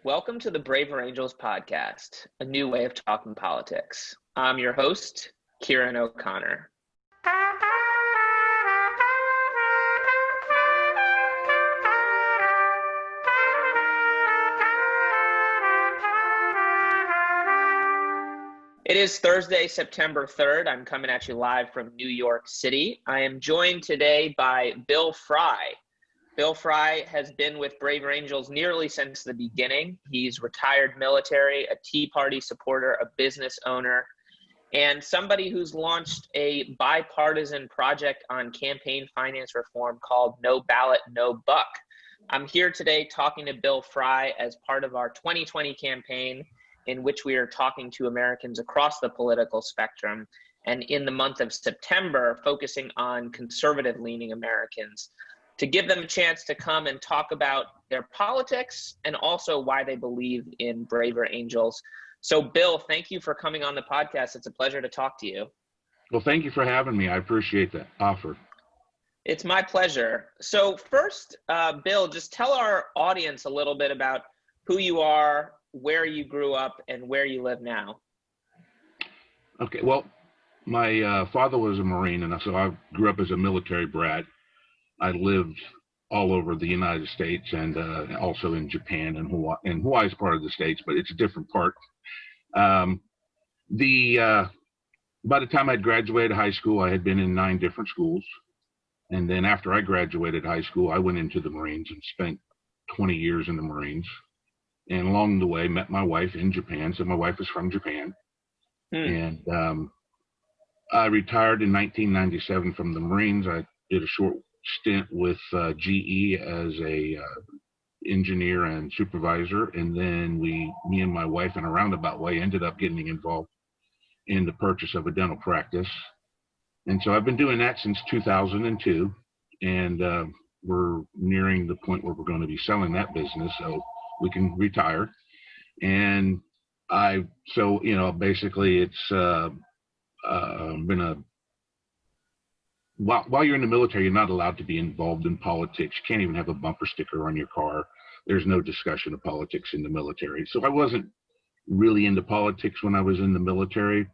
Welcome to the Braver Angels podcast, a new way of talking politics. I'm your host, Ciaran O'Connor. It is Thursday, September 3rd. I'm coming at you live from New York City. I am joined today by Bill Fry. Bill Fry has been with Braver Angels nearly since the beginning. He's retired military, a Tea Party supporter, a business owner, and somebody who's launched a bipartisan project on campaign finance reform called No Ballot No Buck. I'm here today talking to Bill Fry as part of our 2020 campaign, in which we are talking to Americans across the political spectrum, and in the month of September, focusing on conservative-leaning Americans, to give them a chance to come and talk about their politics and also why they believe in Braver Angels. So, Bill, thank you for coming on the podcast. It's a pleasure to talk to you. Well, thank you for having me. I appreciate that offer. It's my pleasure. So first, Bill, just tell our audience a little bit about who you are, where you grew up, and where you live now. Okay, well, my father was a Marine, and so I grew up as a military brat. I lived all over the United States and also in Japan and Hawaii. And Hawaii is part of the States, but it's a different part. By the time I'd graduated high school, I had been in 9 different schools. And then after I graduated high school, I went into the Marines and spent 20 years in the Marines. And along the way, met my wife in Japan. So my wife is from Japan. And I retired in 1997 from the Marines. I did a short stint with GE as a engineer and supervisor, and then me and my wife in a roundabout way ended up getting involved in the purchase of a dental practice. And so I've been doing that since 2002, and we're nearing the point where we're going to be selling that business so we can retire. And basically it's been a While you're in the military, you're not allowed to be involved in politics. You can't even have a bumper sticker on your car. There's no discussion of politics in the military. So I wasn't really into politics when I was in the military,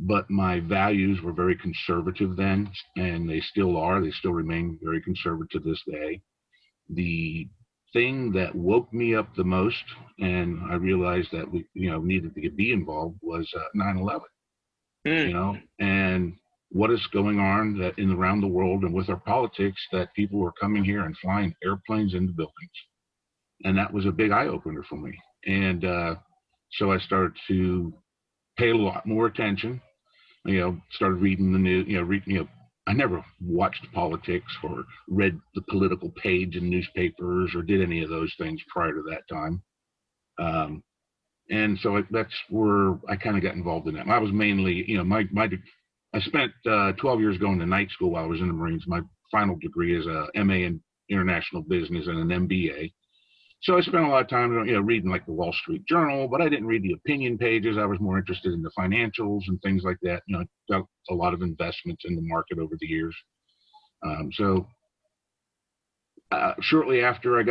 but my values were very conservative then, and they still are. They still remain very conservative to this day. The thing that woke me up the most, and I realized that we needed to be involved, was 9/11. And what is going on that around the world and with our politics, that people were coming here and flying airplanes into buildings. And that was a big eye opener for me. And so I started to pay a lot more attention, started reading the news, I never watched politics or read the political page in newspapers or did any of those things prior to that time. And so that's where I kind of got involved in that. I was mainly, I spent 12 years going to night school while I was in the Marines. My final degree is a MA in international business and an MBA. So I spent a lot of time, reading like the Wall Street Journal, but I didn't read the opinion pages. I was more interested in the financials and things like that. Got a lot of investments in the market over the years. Shortly after I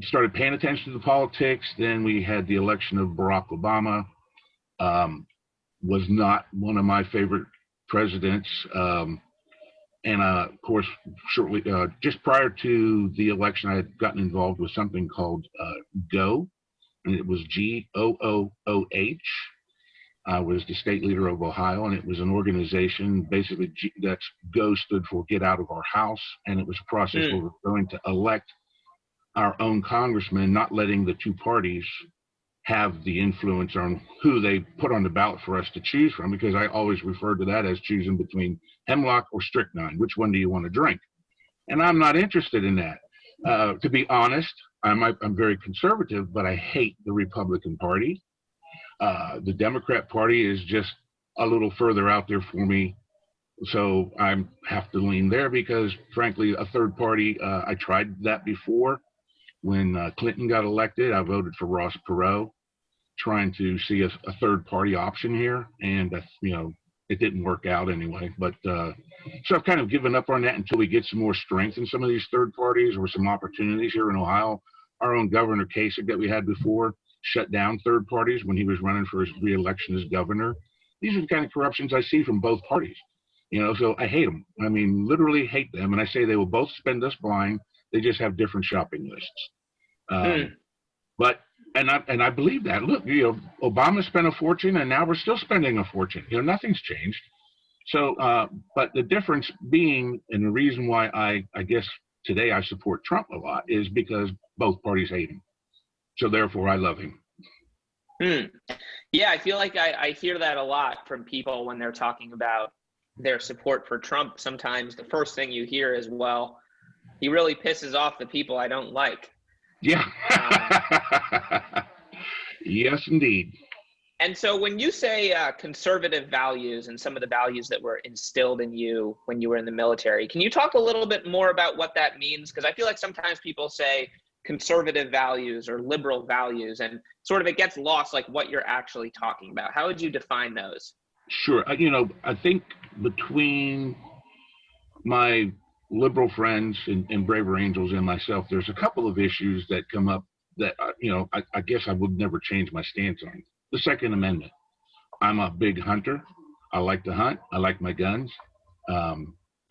started paying attention to the politics, then we had the election of Barack Obama. Was not one of my favorite presidents, and of course, shortly just prior to the election, I had gotten involved with something called GOOH, and it was GOOH. I was the state leader of Ohio, and it was an organization. Basically, that's GO stood for Get Out of Our House, and it was a process where we're going to elect our own congressman, not letting the two parties have the influence on who they put on the ballot for us to choose from, because I always referred to that as choosing between hemlock or strychnine. Which one do you want to drink? And I'm not interested in that. To be honest, I'm very conservative, but I hate the Republican Party. The Democrat Party is just a little further out there for me. So I have to lean there because, frankly, a third party, I tried that before. When Clinton got elected, I voted for Ross Perot, trying to see a third party option here, and it didn't work out anyway. But so I've kind of given up on that until we get some more strength in some of these third parties or some opportunities here in Ohio. our own governor Kasich that we had before shut down third parties when he was running for his re-election as governor. These are the kind of corruptions I see from both parties. So I hate them. I mean, literally hate them. And I say they will both spend us blind. They just have different shopping lists. And I believe that. Look, Obama spent a fortune, and now we're still spending a fortune. Nothing's changed. So, but the difference being, and the reason why I guess today I support Trump a lot is because both parties hate him. So therefore, I love him. Yeah, I feel like I hear that a lot from people when they're talking about their support for Trump. Sometimes the first thing you hear is, well, he really pisses off the people I don't like. Yeah. Yes, indeed. And so when you say conservative values and some of the values that were instilled in you when you were in the military, can you talk a little bit more about what that means? Because I feel like sometimes people say conservative values or liberal values, and sort of it gets lost like what you're actually talking about. How would you define those? Sure. I think between my liberal friends and Braver Angels and myself, there's a couple of issues that come up that, I guess I would never change my stance on. The Second Amendment. I'm a big hunter. I like to hunt. I like my guns.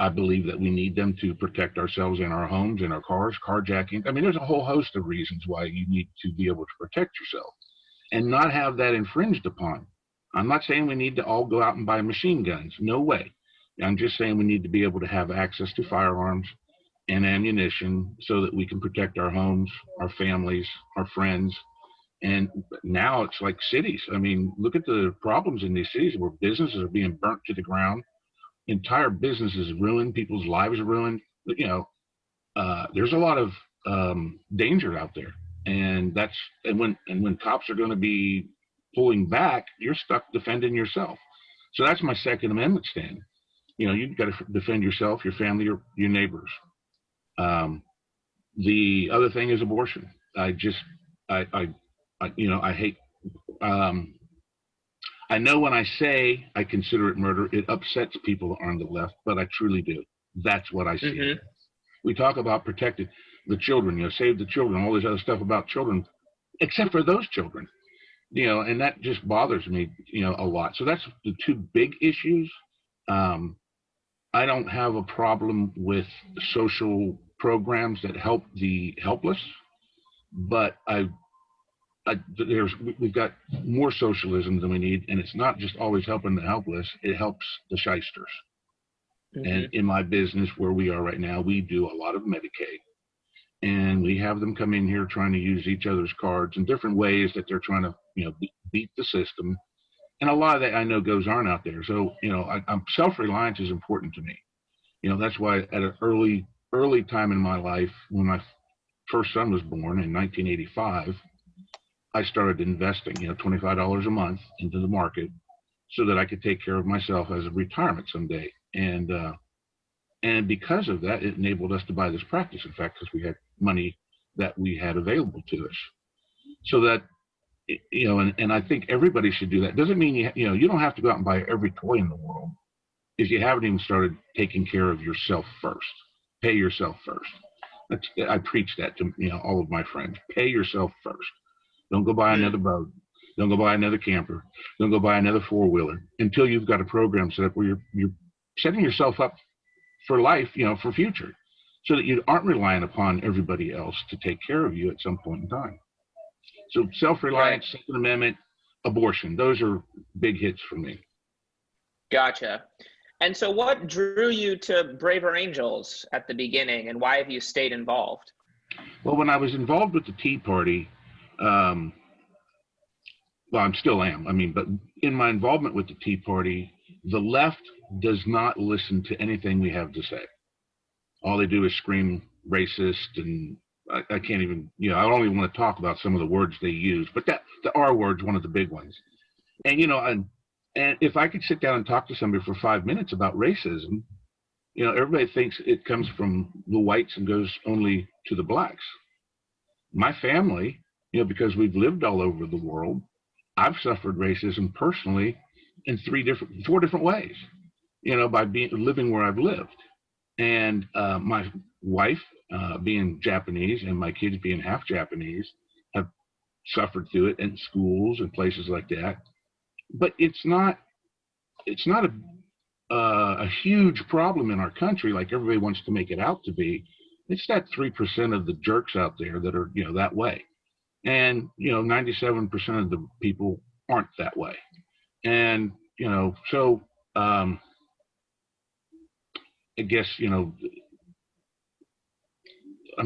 I believe that we need them to protect ourselves in our homes, in our cars, carjacking. I mean, there's a whole host of reasons why you need to be able to protect yourself and not have that infringed upon. I'm not saying we need to all go out and buy machine guns. No way. I'm just saying we need to be able to have access to firearms and ammunition so that we can protect our homes, our families, our friends. And now it's like cities. I mean, look at the problems in these cities where businesses are being burnt to the ground. Entire businesses ruined. People's lives are ruined. There's a lot of danger out there. And when cops are going to be pulling back, you're stuck defending yourself. So that's my Second Amendment stand. You've got to defend yourself, your family, your neighbors. The other thing is abortion. I hate. I know when I say I consider it murder, it upsets people on the left, but I truly do. That's what I see. Mm-hmm. We talk about protecting the children, save the children, all this other stuff about children, except for those children, and that just bothers me, a lot. So that's the two big issues. I don't have a problem with social programs that help the helpless, but we've got more socialism than we need, and it's not just always helping the helpless, it helps the shysters. Mm-hmm. And in my business where we are right now, we do a lot of Medicaid, and we have them come in here trying to use each other's cards in different ways that they're trying to, beat the system. And a lot of that I know goes on out there. So, self-reliance is important to me. That's why at an early time in my life, when my first son was born in 1985, I started investing, $25 a month into the market so that I could take care of myself as a retirement someday. And because of that, it enabled us to buy this practice, in fact, because we had money that we had available to us. So that, and I think everybody should do that. Doesn't mean, you don't have to go out and buy every toy in the world if you haven't even started taking care of yourself first. Pay yourself first. I preach that to, all of my friends. Pay yourself first. Don't go buy another boat. Don't go buy another camper. Don't go buy another four-wheeler until you've got a program set up where you're setting yourself up for life, for future, so that you aren't relying upon everybody else to take care of you at some point in time. So self-reliance, right. Second Amendment, abortion, those are big hits for me. Gotcha. And so what drew you to Braver Angels at the beginning, and why have you stayed involved? Well, when I was involved with the Tea Party, well, I still am. But in my involvement with the Tea Party, the left does not listen to anything we have to say. All they do is scream racist, and I can't even, I don't even want to talk about some of the words they use, but the R word's one of the big ones. And, and if I could sit down and talk to somebody for 5 minutes about racism, everybody thinks it comes from the whites and goes only to the blacks. My family, because we've lived all over the world, I've suffered racism personally in 4 different ways, by living where I've lived. And my wife being Japanese and my kids being half Japanese, have suffered through it in schools and places like that. But it's not a huge problem in our country like everybody wants to make it out to be. It's that 3% of the jerks out there that are, that way. And, 97% of the people aren't that way. And, so I guess,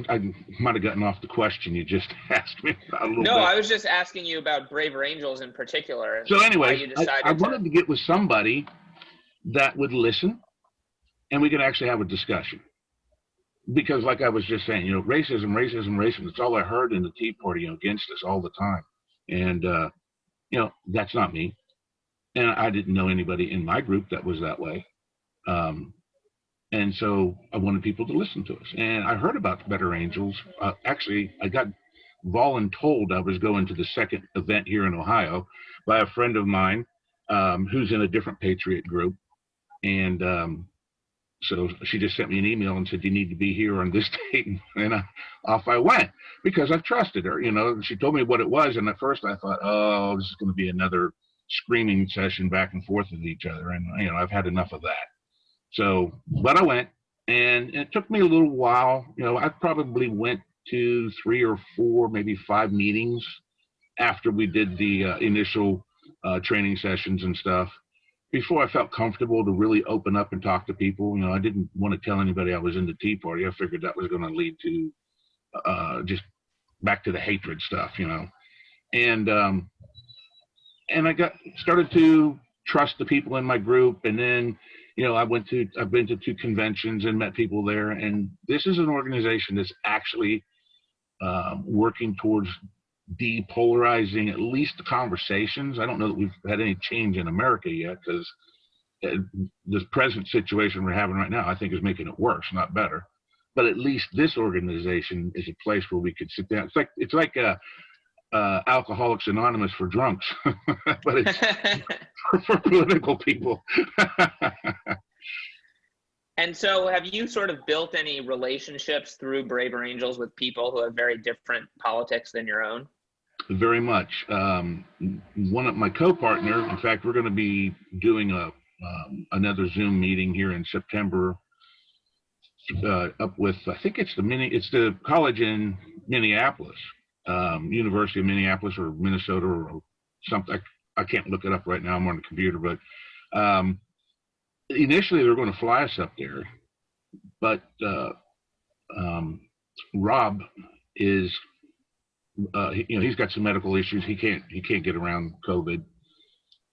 I might have gotten off the question you just asked me about a little bit. No, I was just asking you about Braver Angels in particular. And so anyway, you decided I wanted to get with somebody that would listen and we could actually have a discussion. Because like I was just saying, racism, it's all I heard in the Tea Party against us all the time. And, that's not me. And I didn't know anybody in my group that was that way. And so I wanted people to listen to us. And I heard about Better Angels. Actually, I got voluntold I was going to the second event here in Ohio by a friend of mine who's in a different Patriot group. And so she just sent me an email and said, you need to be here on this date. And off I went because I've trusted her. She told me what it was. And at first I thought, oh, this is going to be another screaming session back and forth with each other. And, I've had enough of that. So, but I went, and it took me a little while. I probably went to 3 or 4, maybe 5 meetings after we did the initial training sessions and stuff before I felt comfortable to really open up and talk to people. I didn't want to tell anybody I was in the Tea Party. I figured that was going to lead to just back to the hatred stuff, and I started to trust the people in my group. And then, I've been to 2 conventions and met people there. And this is an organization that's actually working towards depolarizing at least the conversations. I don't know that we've had any change in America yet, because this present situation we're having right now, I think, is making it worse, not better. But at least this organization is a place where we could sit down. It's like Alcoholics Anonymous for drunks, but it's for political people. And so have you sort of built any relationships through Braver Angels with people who have very different politics than your own? Very much. One of my co-partner, in fact, we're going to be doing another Zoom meeting here in September up with, I think it's the college in Minneapolis, University of Minneapolis or Minnesota or something. I can't look it up right now. I'm on the computer, but initially they're going to fly us up there, but Rob is, he's got some medical issues. He can't get around COVID.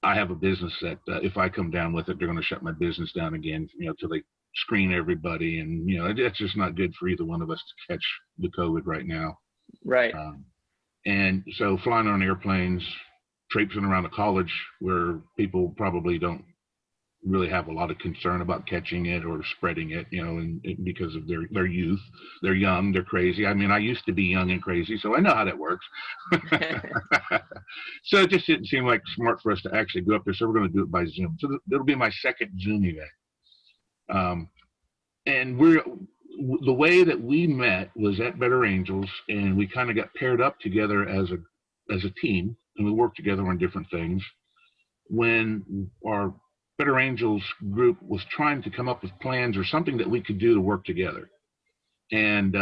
I have a business that if I come down with it, they're going to shut my business down again, till they screen everybody. And, it's just not good for either one of us to catch the COVID right now. Right. And so flying on airplanes, traipsing around a college where people probably don't really have a lot of concern about catching it or spreading it, and because of their youth. They're young, they're crazy. I mean, I used to be young and crazy, so I know how that works. So it just didn't seem like smart for us to actually go up there. So we're going to do it by Zoom. So it'll be my second Zoom event. And the way that we met was at Better Angels, and we kind of got paired up together as a team, and we worked together on different things. When our Better Angels group was trying to come up with plans or something that we could do to work together. And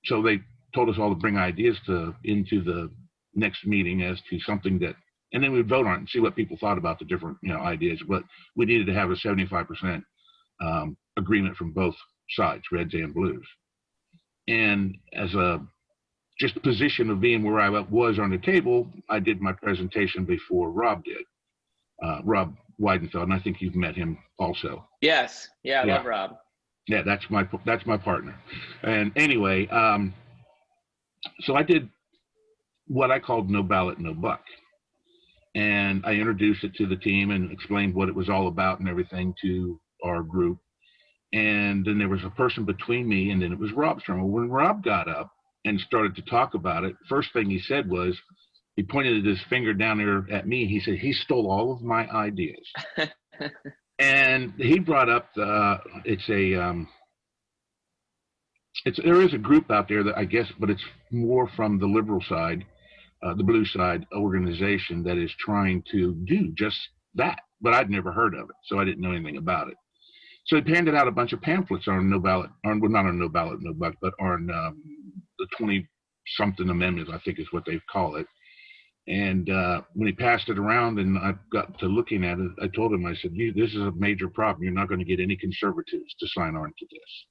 so they told us all to bring ideas into the next meeting as to something that, and then we'd vote on it and see what people thought about the different ideas. But we needed to have a 75% agreement from both sides, reds and blues. And as a just position of being where I was on the table, I did my presentation before Rob did. Rob Weidenfeld, and I think you've met him also. Yes. Yeah, I love Rob. Yeah, that's my partner. And anyway, so I did what I called No Ballot No Buck. And I introduced it to the team and explained what it was all about and everything to our group. And then there was a person between me, and then it was Rob's turn. Well, when Rob got up and started to talk about it, first thing he said was, he pointed his finger down there at me. He said, he stole all of my ideas. And he brought up it's a there is a group out there that I guess, but it's more from the liberal side, the blue side organization that is trying to do just that. But I'd never heard of it, so I didn't know anything about it. So he handed out a bunch of pamphlets on no ballot, well, not on no ballot, no buck, but on the 20-something amendments, I think is what they call it. And when he passed it around and I got to looking at it, I told him, I said, this is a major problem. You're not going to get any conservatives to sign on to this.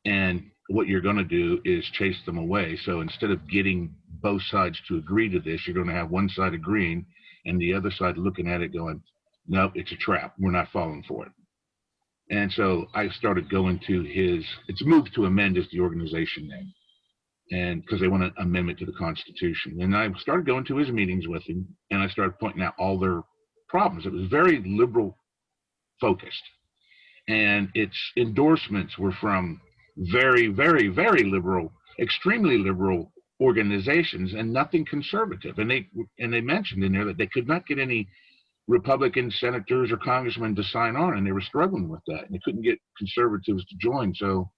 And what you're going to do is chase them away. So instead of getting both sides to agree to this, you're going to have one side agreeing and the other side looking at it going, no, it's a trap. We're not falling for it. And so I started going to it's Move to Amend is the organization name. And because they want an amendment to the Constitution. And I started going to his meetings with him and I started pointing out all their problems. It was very liberal focused. And its endorsements were from very, very, very liberal, extremely liberal organizations and nothing conservative. And they mentioned in there that they could not get any Republican senators or congressmen to sign on, and they were struggling with that. And they couldn't get conservatives to join. So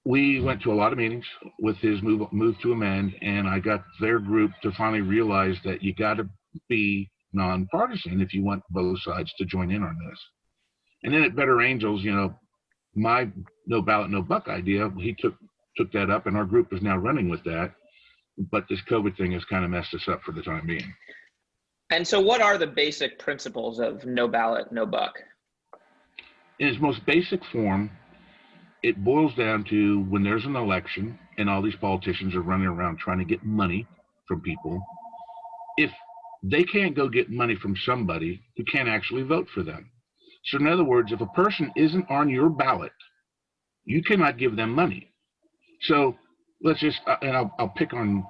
we went to a lot of meetings with his move to Amend, and I got their group to finally realize that you got to be nonpartisan if you want both sides to join in on this. And then at Better Angels, my no ballot, no buck idea, he took that up, and our group is now running with that. But this COVID thing has kind of messed us up for the time being. And so what are the basic principles of no ballot, no buck? In its most basic form, it boils down to when there's an election and all these politicians are running around trying to get money from people, if they can't go get money from somebody who can't actually vote for them. So in other words, if a person isn't on your ballot, you cannot give them money. So let's just, and I'll pick on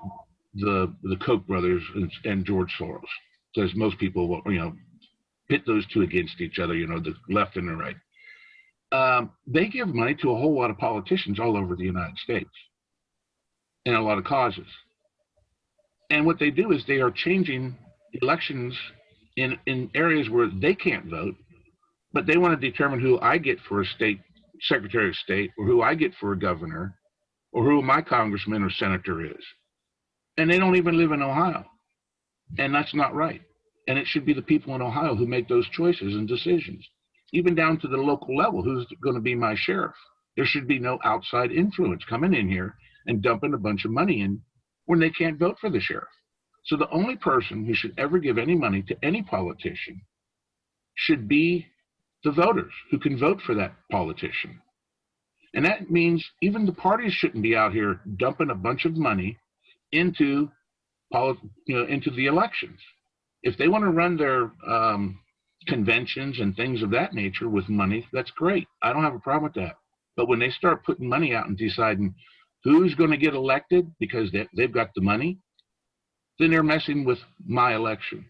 the Koch brothers and George Soros, because most people will, pit those two against each other, the left and the right. They give money to a whole lot of politicians all over the United States and a lot of causes. And what they do is they are changing elections in areas where they can't vote, but they want to determine who I get for a state secretary of state, or who I get for a governor, or who my congressman or senator is. And they don't even live in Ohio. And that's not right. And it should be the people in Ohio who make those choices and decisions, even down to the local level. Who's going to be my sheriff? There should be no outside influence coming in here and dumping a bunch of money in when they can't vote for the sheriff. So the only person who should ever give any money to any politician should be the voters who can vote for that politician. And that means even the parties shouldn't be out here dumping a bunch of money into the elections. If they want to run their conventions and things of that nature with money, that's great. I don't have a problem with that. But when they start putting money out and deciding who's going to get elected because they've got the money, then they're messing with my election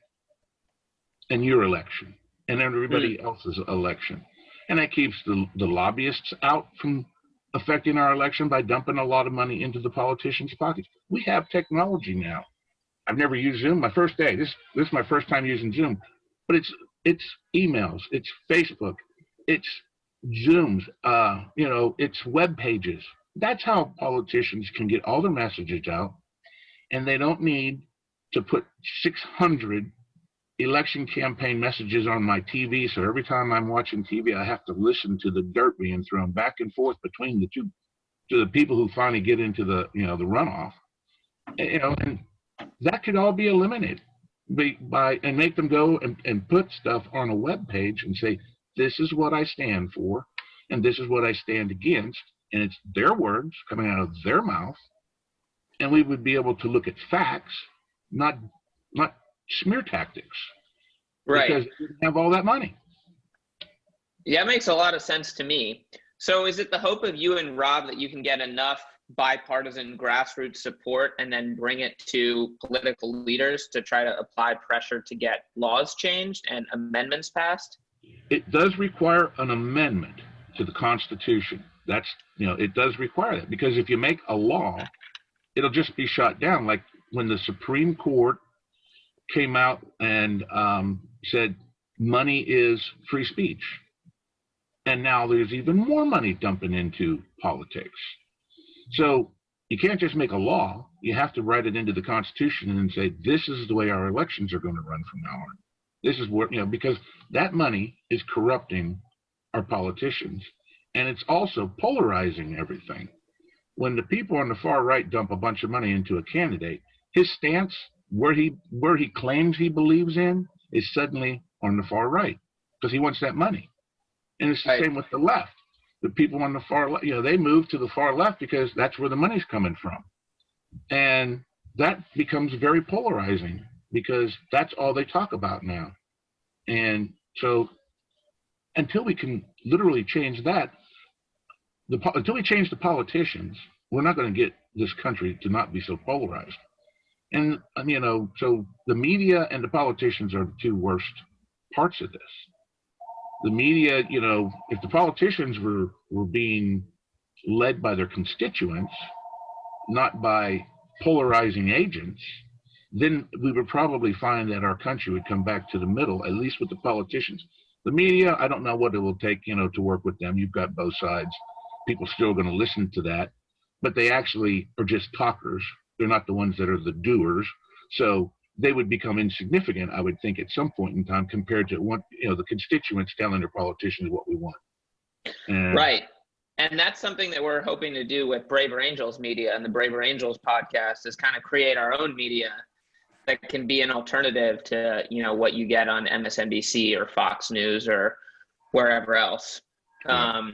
and your election and everybody else's election. And that keeps the lobbyists out from affecting our election by dumping a lot of money into the politicians' pockets. We have technology now. I've never used Zoom. My first day. This is my first time using Zoom. But it's emails, it's Facebook, it's Zooms, it's web pages. That's how politicians can get all their messages out, and they don't need to put 600 election campaign messages on my TV. So every time I'm watching TV, I have to listen to the dirt being thrown back and forth between the two, to the people who finally get into the runoff. And that could all be eliminated and make them go and put stuff on a web page and say, this is what I stand for, and this is what I stand against. And it's their words coming out of their mouth. And we would be able to look at facts, not smear tactics. Right. Because they didn't have all that money. Yeah, it makes a lot of sense to me. So is it the hope of you and Rob that you can get enough bipartisan grassroots support and then bring it to political leaders to try to apply pressure to get laws changed and amendments passed? It does require an amendment to the Constitution. It does require that, because if you make a law, it'll just be shot down. Like when the Supreme Court came out and said money is free speech. And now there's even more money dumping into politics. So you can't just make a law. You have to write it into the Constitution and say, this is the way our elections are going to run from now on. This is what, because that money is corrupting our politicians. And it's also polarizing everything. When the people on the far right dump a bunch of money into a candidate, his stance, where he claims he believes in, is suddenly on the far right because he wants that money. And it's the same with the left. The people on the far left, they move to the far left because that's where the money's coming from. And that becomes very polarizing because that's all they talk about now. And so until we can literally change that, until we change the politicians, we're not going to get this country to not be so polarized. And, so the media and the politicians are the two worst parts of this. The media, if the politicians were being led by their constituents, not by polarizing agents, then we would probably find that our country would come back to the middle, at least with the politicians. The media, I don't know what it will take, to work with them. You've got both sides. People still going to listen to that, but they actually are just talkers. They're not the ones that are the doers. So they would become insignificant, I would think, at some point in time compared to what, the constituents telling their politicians what we want. Right. And that's something that we're hoping to do with Braver Angels Media and the Braver Angels podcast is kind of create our own media that can be an alternative to, what you get on MSNBC or Fox News or wherever else. Yeah.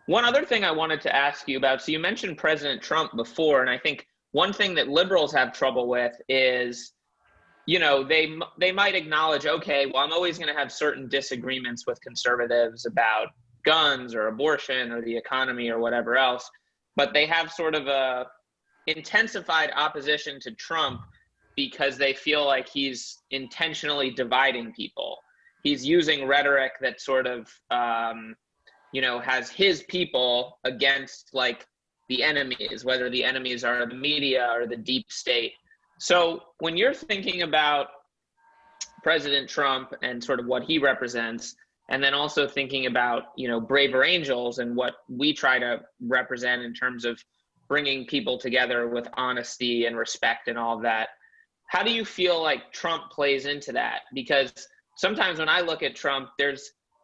One other thing I wanted to ask you about, so you mentioned President Trump before, and I think one thing that liberals have trouble with is, they might acknowledge, okay, well, I'm always going to have certain disagreements with conservatives about guns or abortion or the economy or whatever else, but they have sort of a intensified opposition to Trump because they feel like he's intentionally dividing people. He's using rhetoric that sort of, has his people against like the enemies, whether the enemies are the media or the deep state. So when you're thinking about President Trump and sort of what he represents, and then also thinking about, Braver Angels and what we try to represent in terms of bringing people together with honesty and respect and all of that, how do you feel like Trump plays into that? Because sometimes when I look at Trump,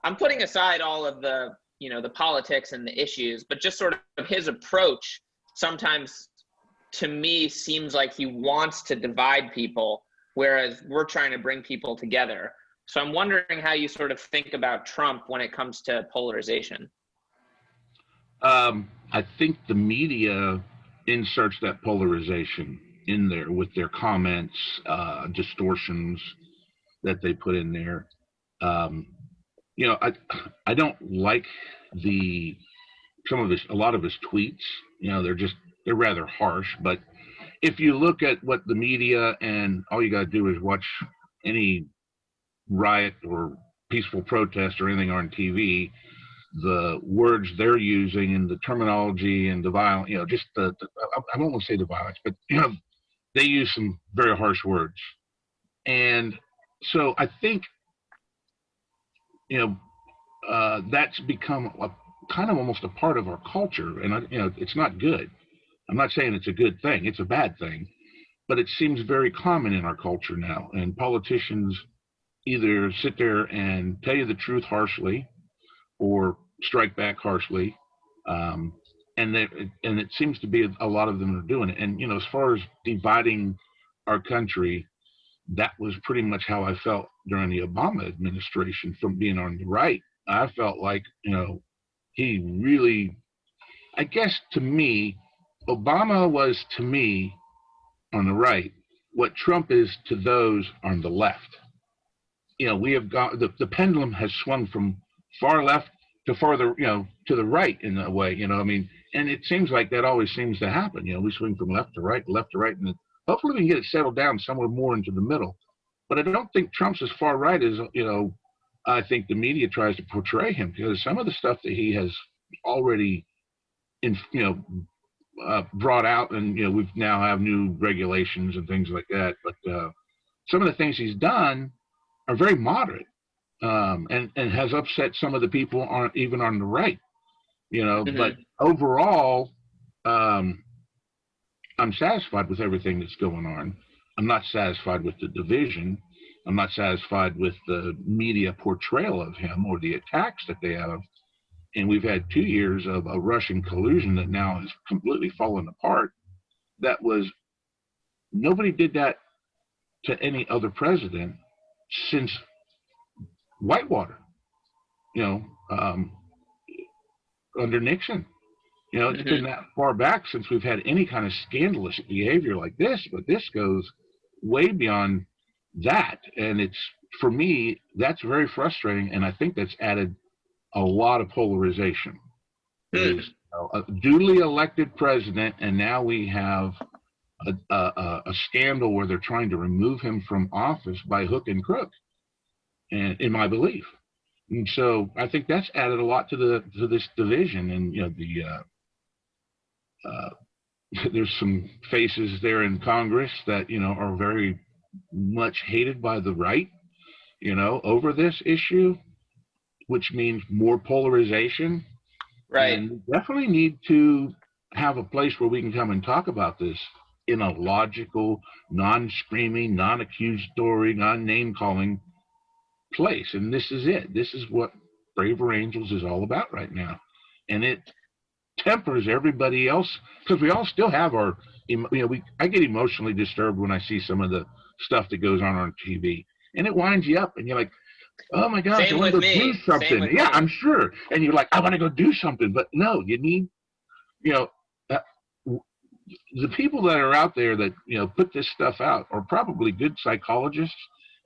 I'm putting aside all of the, the politics and the issues, but just sort of his approach sometimes to me seems like he wants to divide people, whereas we're trying to bring people together. So I'm wondering how you sort of think about Trump when it comes to polarization. I think the media inserts that polarization in there with their comments, distortions that they put in there. I don't like a lot of his tweets. They're rather harsh, but if you look at what the media, and all you got to do is watch any riot or peaceful protest or anything on TV, the words they're using and the terminology and the violence, I don't want to say the violence, but they use some very harsh words. And so I think, that's become kind of almost a part of our culture, and it's not good. I'm not saying it's a good thing; it's a bad thing, but it seems very common in our culture now. And politicians either sit there and tell you the truth harshly, or strike back harshly, and it seems to be a lot of them are doing it. And as far as dividing our country, that was pretty much how I felt during the Obama administration. From being on the right, I felt like, he really, I guess to me, Obama was to me on the right what Trump is to those on the left. We have got, the pendulum has swung from far left to farther, to the right in a way, and it seems like that always seems to happen. We swing from left to right, and hopefully we can get it settled down somewhere more into the middle. But I don't think Trump's as far right as, I think the media tries to portray him, because some of the stuff that he has already, brought out, and, we've now have new regulations and things like that. But some of the things he's done are very moderate. and has upset some of the people on even on the right, Mm-hmm. But overall, I'm satisfied with everything that's going on. I'm not satisfied with the division. I'm not satisfied with the media portrayal of him or the attacks that they have. And we've had 2 years of a Russian collusion that now has completely fallen apart. That was, nobody did that to any other president since Whitewater, under Nixon. It's been that far back since we've had any kind of scandalous behavior like this, but this goes way beyond that. And it's, for me, that's very frustrating. And I think that's added a lot of polarization. Is a duly elected president, and now we have a scandal where they're trying to remove him from office by hook and crook, and in my belief. And so I think that's added a lot to this division. And there's some faces there in Congress that are very much hated by the right, over this issue, which means more polarization. Right. And we definitely need to have a place where we can come and talk about this in a logical, non-screaming, non-accusatory, non-name-calling place. And this is it. This is what Braver Angels is all about right now. And it tempers everybody else, because we all still have our, I get emotionally disturbed when I see some of the stuff that goes on TV. And it winds you up, and you're like, oh my gosh, I want to go do something. Yeah, I'm sure. And you're like, I want to go do something. But no, you need, the people that are out there that, put this stuff out are probably good psychologists,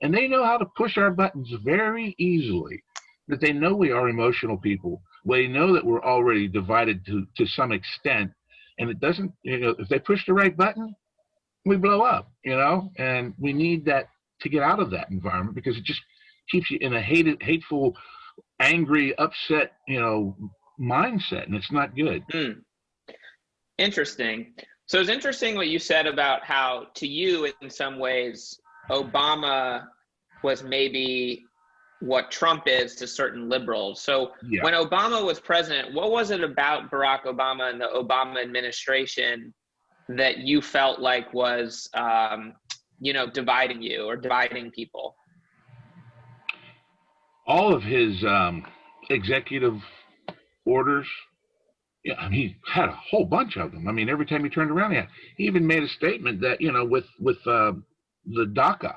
and they know how to push our buttons very easily, that they know we are emotional people. They know that we're already divided to some extent, and it doesn't, if they push the right button, we blow up, and we need that to get out of that environment, because it just keeps you in a hateful, angry, upset, mindset, and it's not good. Interesting. So it's interesting what you said about how, to you, in some ways, Obama was maybe what Trump is to certain liberals. So when Obama was president, what was it about Barack Obama and the Obama administration that you felt like was, dividing you or dividing people? All of his executive orders, he had a whole bunch of them. I mean, every time he turned around, he even made a statement that, with the DACA,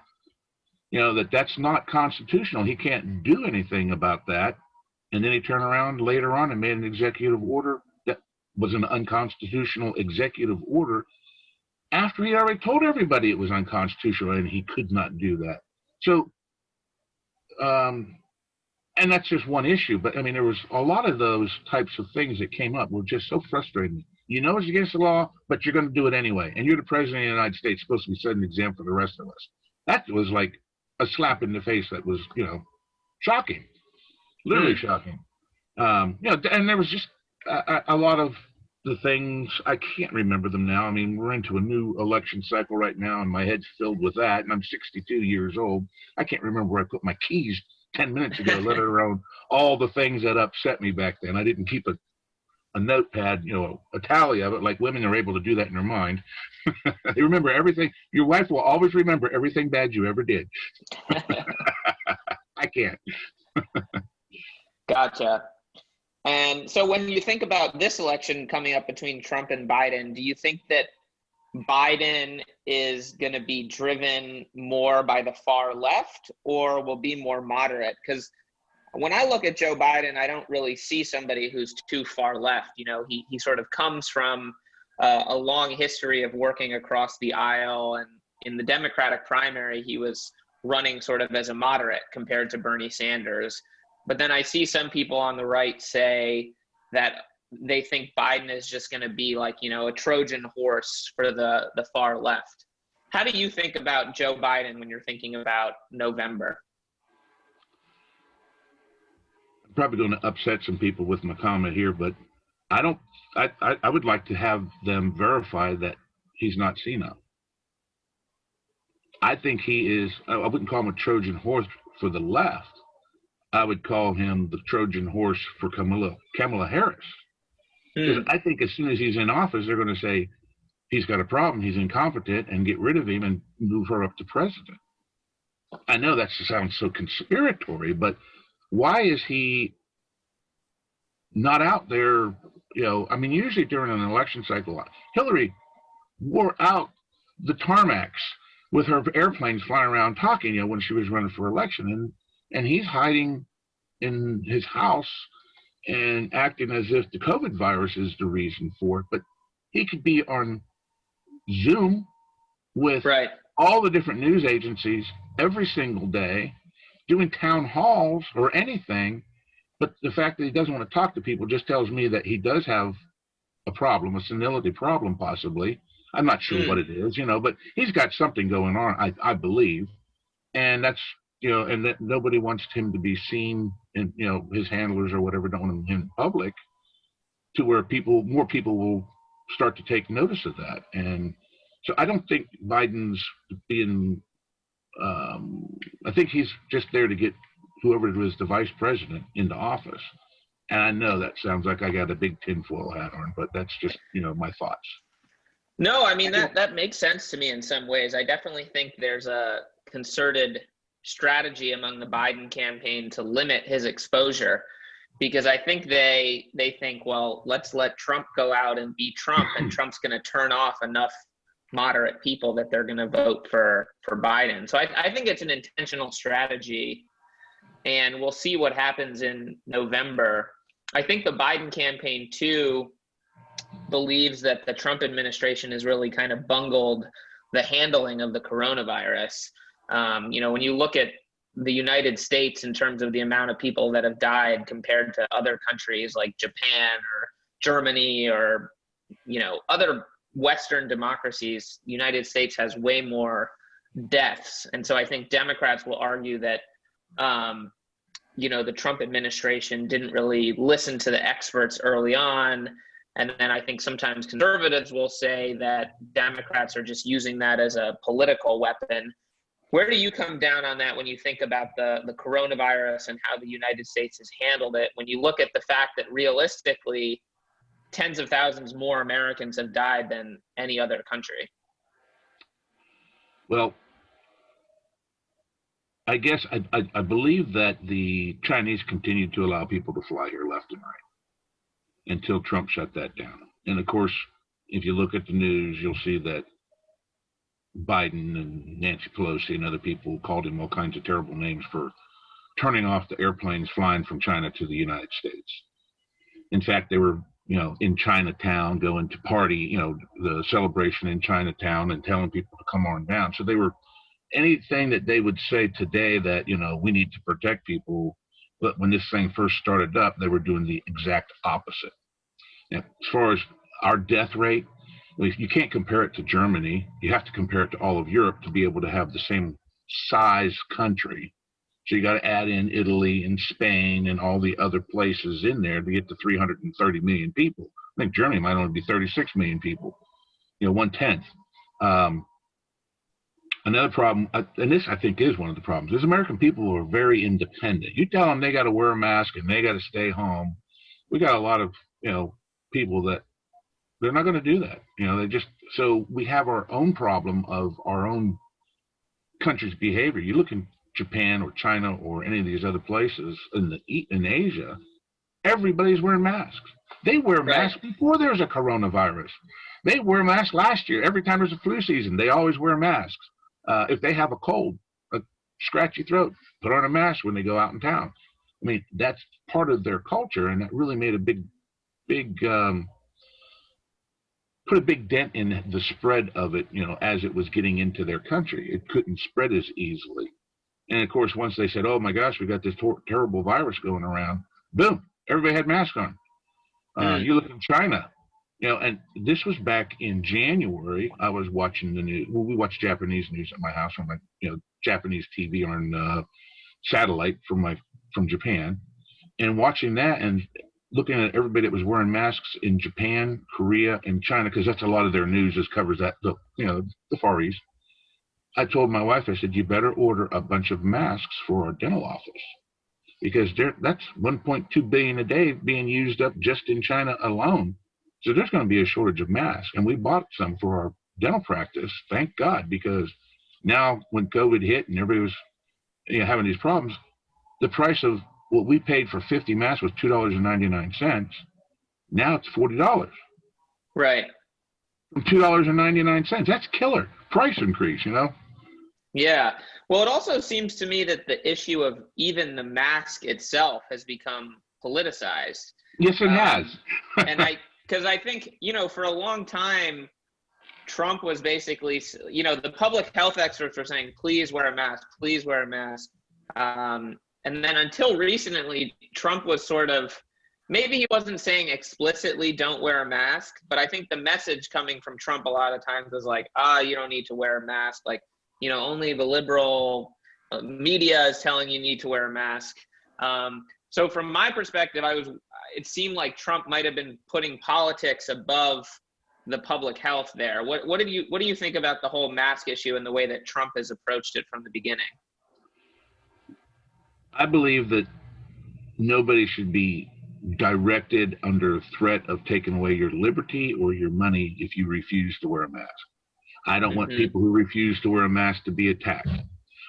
that's not constitutional. He can't do anything about that. And then he turned around later on and made an executive order that was an unconstitutional executive order after he already told everybody it was unconstitutional and he could not do that. So, and that's just one issue, but I mean, there was a lot of those types of things that came up were just so frustrating. It's against the law, but you're going to do it anyway. And you're the president of the United States, supposed to be setting an example for the rest of us. That was like a slap in the face that was, shocking, literally shocking. And there was just a lot of the things, I can't remember them now. I mean, we're into a new election cycle right now, and my head's filled with that, and I'm 62 years old. I can't remember where I put my keys 10 minutes ago, let alone all the things that upset me back then. I didn't keep a notepad, a tally of it, like women are able to do that in their mind. They remember everything. Your wife will always remember everything bad you ever did. I can't. Gotcha. And so when you think about this election coming up between Trump and Biden, do you think that Biden is going to be driven more by the far left or will be more moderate? Because when I look at Joe Biden, I don't really see somebody who's too far left. He sort of comes from a long history of working across the aisle, and in the Democratic primary, he was running sort of as a moderate compared to Bernie Sanders. But then I see some people on the right say that they think Biden is just going to be like, a Trojan horse for the far left. How do you think about Joe Biden when you're thinking about November? I'm probably going to upset some people with my comment here, but I would like to have them verify that he's not senile. I think he is, I wouldn't call him a Trojan horse for the left, I would call him the Trojan horse for Kamala Harris. Because I think as soon as he's in office, they're going to say he's got a problem, he's incompetent, and get rid of him and move her up to president. I know that sounds so conspiratory, but why is he not out there? I mean, usually during an election cycle, Hillary wore out the tarmacs with her airplanes flying around talking, when she was running for election. And he's hiding in his house and acting as if the COVID virus is the reason for it. But he could be on Zoom with all the different news agencies every single day, doing town halls or anything. But the fact that he doesn't want to talk to people just tells me that he does have a problem, a senility problem, possibly. I'm not sure what it is, but he's got something going on, I believe. And that's, and that nobody wants him to be seen, and, his handlers or whatever don't want him in public, to where more people will start to take notice of that. And so I don't think Biden's being, I think he's just there to get whoever was the vice president into office. And I know that sounds like I got a big tinfoil hat on, but that's just, my thoughts. No, I mean, that makes sense to me in some ways. I definitely think there's a concerted strategy among the Biden campaign to limit his exposure, because I think they think, well, let's let Trump go out and be Trump, and Trump's going to turn off enough moderate people that they're going to vote for Biden. So I think it's an intentional strategy, and we'll see what happens in November. I think the Biden campaign, too, believes that the Trump administration has really kind of bungled the handling of the coronavirus. When you look at the United States in terms of the amount of people that have died compared to other countries like Japan or Germany or, other Western democracies, the United States has way more deaths. And so I think Democrats will argue that, the Trump administration didn't really listen to the experts early on. And then I think sometimes conservatives will say that Democrats are just using that as a political weapon. Where do you come down on that when you think about the coronavirus and how the United States has handled it? When you look at the fact that realistically, tens of thousands more Americans have died than any other country. Well, I guess I believe that the Chinese continued to allow people to fly here left and right until Trump shut that down. And of course, if you look at the news, you'll see that Biden and Nancy Pelosi and other people called him all kinds of terrible names for turning off the airplanes flying from China to the United States. In fact, they were, in Chinatown going to party, the celebration in Chinatown, and telling people to come on down. So they were, anything that they would say today that, we need to protect people. But when this thing first started up, they were doing the exact opposite. Now, as far as our death rate, you can't compare it to Germany. You have to compare it to all of Europe to be able to have the same size country. So you got to add in Italy and Spain and all the other places in there to get to 330 million people. I think Germany might only be 36 million people, 1/10. Another problem, and this I think is one of the problems, is American people are very independent. You tell them they got to wear a mask and they got to stay home. We got a lot of, people that they're not going to do that. So we have our own problem of our own country's behavior. You look in Japan or China or any of these other places in Asia, everybody's wearing masks. They wear masks before there's a coronavirus. They wear masks last year. Every time there's a flu season, they always wear masks. If they have a cold, a scratchy throat, put on a mask when they go out in town. I mean, that's part of their culture, and that really made a big put a big dent in the spread of it, as it was getting into their country. It couldn't spread as easily. And of course, once they said, oh my gosh, we got this terrible virus going around, boom, everybody had masks on. You look in China, and this was back in January. I was watching the news. Well, we watch Japanese news at my house on my, Japanese TV on satellite from Japan, and watching that and looking at everybody that was wearing masks in Japan, Korea, and China, because that's a lot of their news just covers that, the Far East. I told my wife, I said, you better order a bunch of masks for our dental office, because that's 1.2 billion a day being used up just in China alone. So there's going to be a shortage of masks, and we bought some for our dental practice, thank God, because now when COVID hit and everybody was having these problems, the price of what we paid for 50 masks was $2.99. Now it's $40. Right. From $2.99. That's killer price increase, Yeah. Well, it also seems to me that the issue of even the mask itself has become politicized. Yes, it has. Because I think, for a long time, Trump was basically, the public health experts were saying, please wear a mask, please wear a mask. And then until recently, Trump was sort of, maybe he wasn't saying explicitly don't wear a mask, but I think the message coming from Trump a lot of times was like, you don't need to wear a mask. Like, only the liberal media is telling you need to wear a mask. So from my perspective, it seemed like Trump might have been putting politics above the public health there. What do you think about the whole mask issue and the way that Trump has approached it from the beginning? I believe that nobody should be directed under threat of taking away your liberty or your money if you refuse to wear a mask. I don't want people who refuse to wear a mask to be attacked.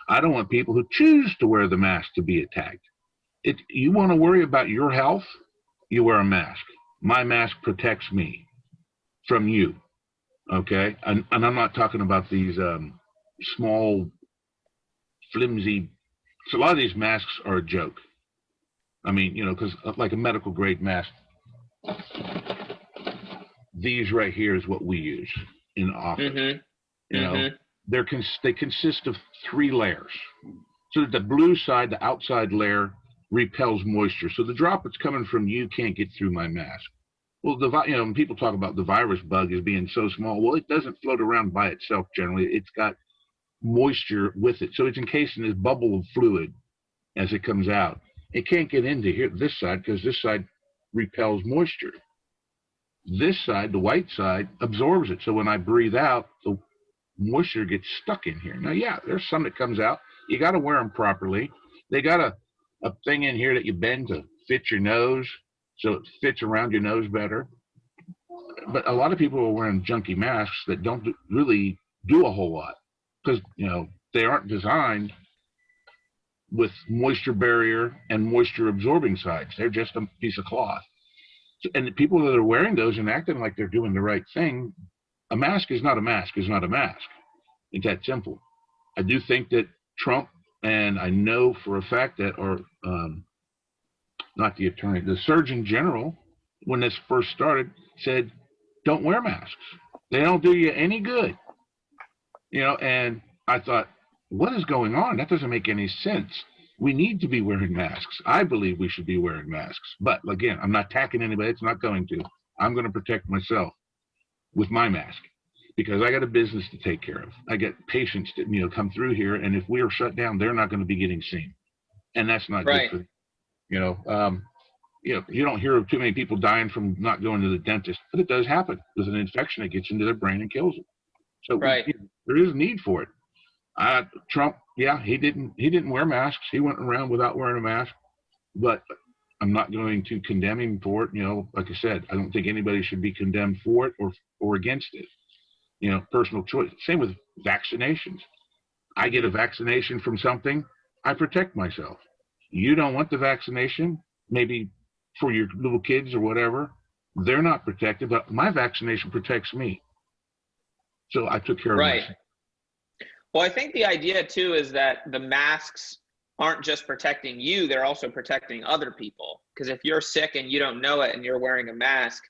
I don't want people who choose to wear the mask to be attacked. You want to worry about your health, you wear a mask. My mask protects me from you, okay? And I'm not talking about these small, flimsy. So a lot of these masks are a joke. I mean, because like a medical grade mask, these right here is what we use in the office. They consist of 3 layers. So that the blue side, the outside layer, repels moisture. So the droplets coming from you can't get through my mask. Well, when people talk about the virus bug as being so small, well, it doesn't float around by itself generally. It's got moisture with it. So it's encased in this bubble of fluid as it comes out. It can't get into here, this side, because this side repels moisture. This side, the white side, absorbs it. So when I breathe out, the moisture gets stuck in here. Now, yeah, there's some that comes out. You got to wear them properly. They got a thing in here that you bend to fit your nose, so it fits around your nose better. But a lot of people are wearing junky masks that don't really do a whole lot because, they aren't designed with moisture barrier and moisture absorbing sides. They're just a piece of cloth. And the people that are wearing those and acting like they're doing the right thing, a mask is not a mask is not a mask. It's that simple. I do think that Trump, and I know for a fact that, or not the attorney, the Surgeon General, when this first started, said, don't wear masks. They don't do you any good. And I thought, what is going on? That doesn't make any sense. We need to be wearing masks. I believe we should be wearing masks. But again, I'm not attacking anybody. It's not going to. I'm going to protect myself with my mask because I got a business to take care of. I get patients that, come through here. And if we are shut down, they're not going to be getting seen. And that's not good for, you don't hear of too many people dying from not going to the dentist, but it does happen. There's an infection that gets into their brain and kills them. So there is need for it. Trump, he didn't wear masks. He went around without wearing a mask, but I'm not going to condemn him for it. Like I said, I don't think anybody should be condemned for it or against it. Personal choice. Same with vaccinations. I get a vaccination from something, I protect myself. You don't want the vaccination, maybe for your little kids or whatever, they're not protected, but my vaccination protects me. So I took care of myself. Well, I think the idea too is that the masks aren't just protecting you, they're also protecting other people. Because if you're sick and you don't know it and you're wearing a mask,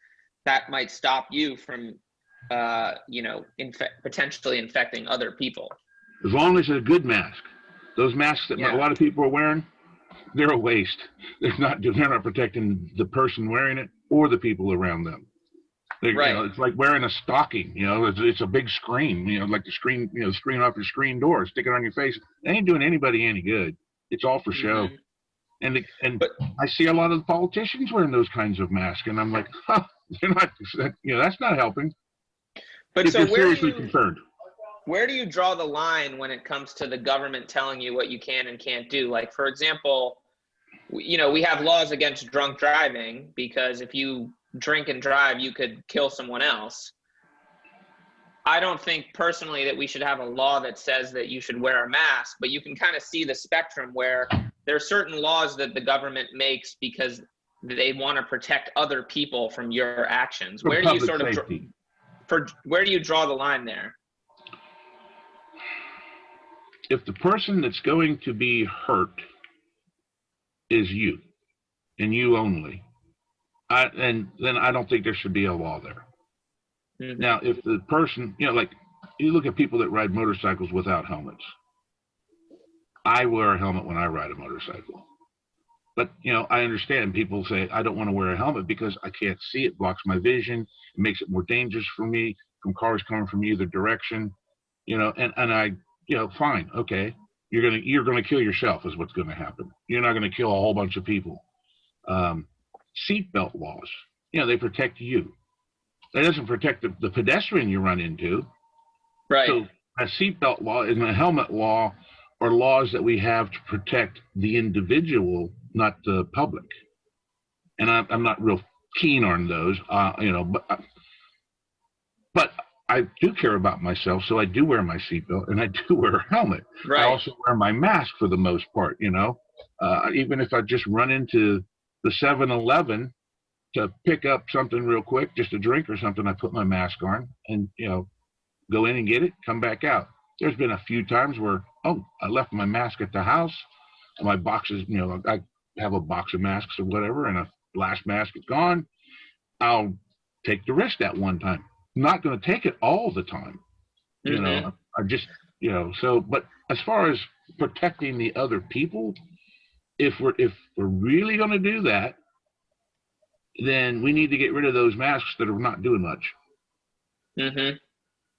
that might stop you from, potentially infecting other people. As long as it's a good mask. Those masks that a lot of people are wearing, they're a waste. They're not protecting the person wearing it or the people around them. It's like wearing a stocking. It's a big screen. Like the screen. Screen off your screen door, stick it on your face. It ain't doing anybody any good. It's all for show. But I see a lot of the politicians wearing those kinds of masks, and I'm like, they're not. That's not helping. But if so you're seriously concerned. Where do you draw the line when it comes to the government telling you what you can and can't do? Like, for example, we have laws against drunk driving because if you drink and drive, you could kill someone else. I don't think personally that we should have a law that says that you should wear a mask, but you can kind of see the spectrum where there are certain laws that the government makes because they want to protect other people from your actions. Where do you sort of where do you draw the line there? If the person that's going to be hurt is you and you only, then I don't think there should be a law there. Mm-hmm. Now, if the person, like you look at people that ride motorcycles without helmets. I wear a helmet when I ride a motorcycle. But, I understand people say, I don't want to wear a helmet because I can't see, it blocks my vision, it makes it more dangerous for me from cars coming from either direction, and I, fine, okay, you're gonna kill yourself is what's gonna happen. You're not gonna kill a whole bunch of people. Seatbelt laws, they protect you. That doesn't protect the pedestrian you run into. Right. So a seatbelt law and a helmet law are laws that we have to protect the individual, not the public. And I'm not real keen on those, but I do care about myself, so I do wear my seatbelt and I do wear a helmet. Right. I also wear my mask for the most part, even if I just run into the 7-Eleven to pick up something real quick, just a drink or something, I put my mask on and, go in and get it, come back out. There's been a few times where, I left my mask at the house and my boxes, I have a box of masks or whatever, and a last mask is gone. I'll take the risk that one time. I'm not going to take it all the time. Mm-hmm. I just, but as far as protecting the other people, if we're really going to do that, then we need to get rid of those masks that are not doing much. Mm-hmm.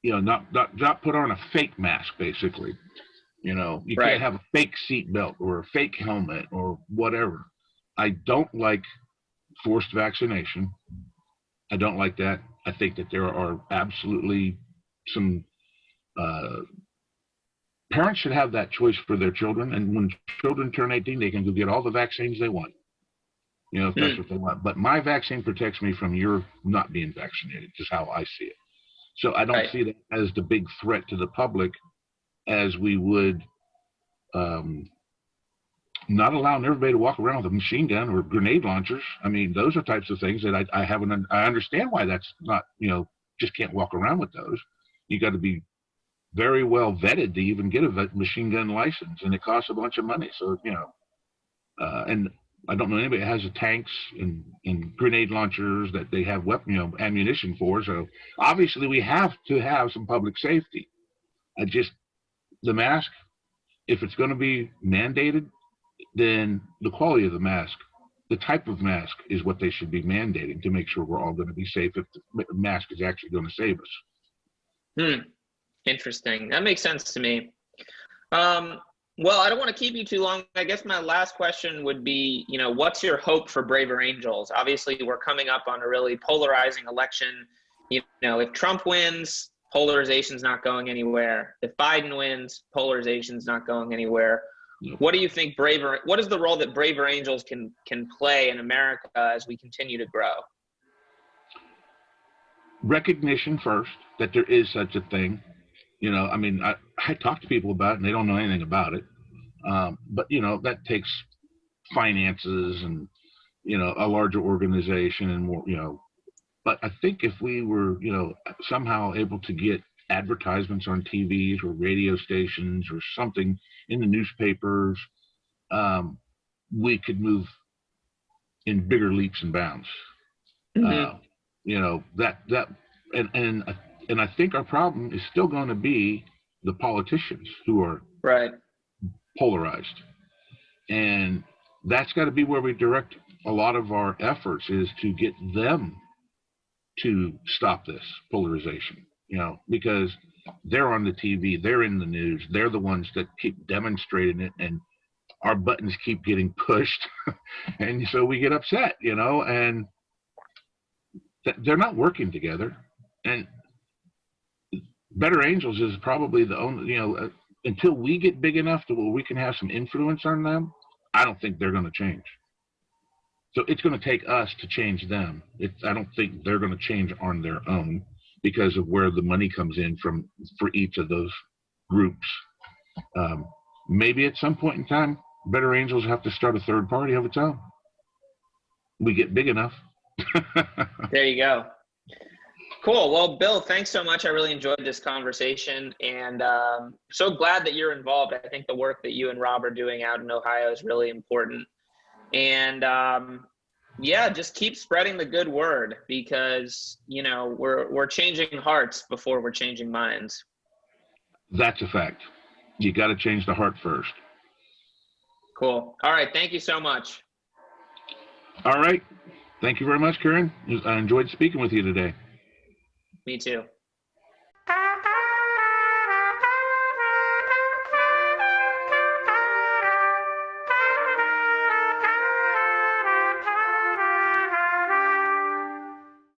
Not put on a fake mask, basically. You right. can't have a fake seatbelt or a fake helmet or whatever. I don't like forced vaccination. I don't like that. I think that there are absolutely some parents should have that choice for their children. And when children turn 18, they can go get all the vaccines they want. If that's what they want. But my vaccine protects me from your not being vaccinated, is how I see it. So I don't right. see that as the big threat to the public as we would not allowing everybody to walk around with a machine gun or grenade launchers. I mean, those are types of things that I understand why that's not, just can't walk around with those. You got to be very well vetted to even get a machine gun license, and it costs a bunch of money. So, and I don't know anybody that has the tanks and grenade launchers that they have ammunition for. So obviously we have to have some public safety. The mask, if it's going to be mandated, then the quality of the mask, the type of mask is what they should be mandating to make sure we're all going to be safe if the mask is actually going to save us. Interesting. That makes sense to me. Well, I don't want to keep you too long. I guess my last question would be, what's your hope for Braver Angels? Obviously, we're coming up on a really polarizing election. If Trump wins, polarization's not going anywhere. If Biden wins, polarization's not going anywhere. What do you think what is the role that Braver Angels can play in America as we continue to grow? Recognition first, that there is such a thing. I talk to people about it and they don't know anything about it. But that takes finances and, a larger organization and more, but I think if we were, somehow able to get advertisements on TVs or radio stations or something in the newspapers, we could move in bigger leaps and bounds. Mm-hmm. And I think our problem is still going to be the politicians who are right. polarized. And that's got to be where we direct a lot of our efforts, is to get them to stop this polarization, because they're on the TV, they're in the news, they're the ones that keep demonstrating it, and our buttons keep getting pushed. And so we get upset, and they're not working together. And Better Angels is probably the only, until we get big enough to where we can have some influence on them, I don't think they're going to change. So it's going to take us to change them. I don't think they're going to change on their own because of where the money comes in for each of those groups. Maybe at some point in time, Better Angels have to start a third party of its own. We get big enough. There you go. Cool. Well, Bill, thanks so much. I really enjoyed this conversation, and so glad that you're involved. I think the work that you and Rob are doing out in Ohio is really important. And yeah, just keep spreading the good word, because we're changing hearts before we're changing minds. That's a fact. You got to change the heart first. Cool. All right. Thank you so much. All right. Thank you very much, Ciaran. I enjoyed speaking with you today. Me too.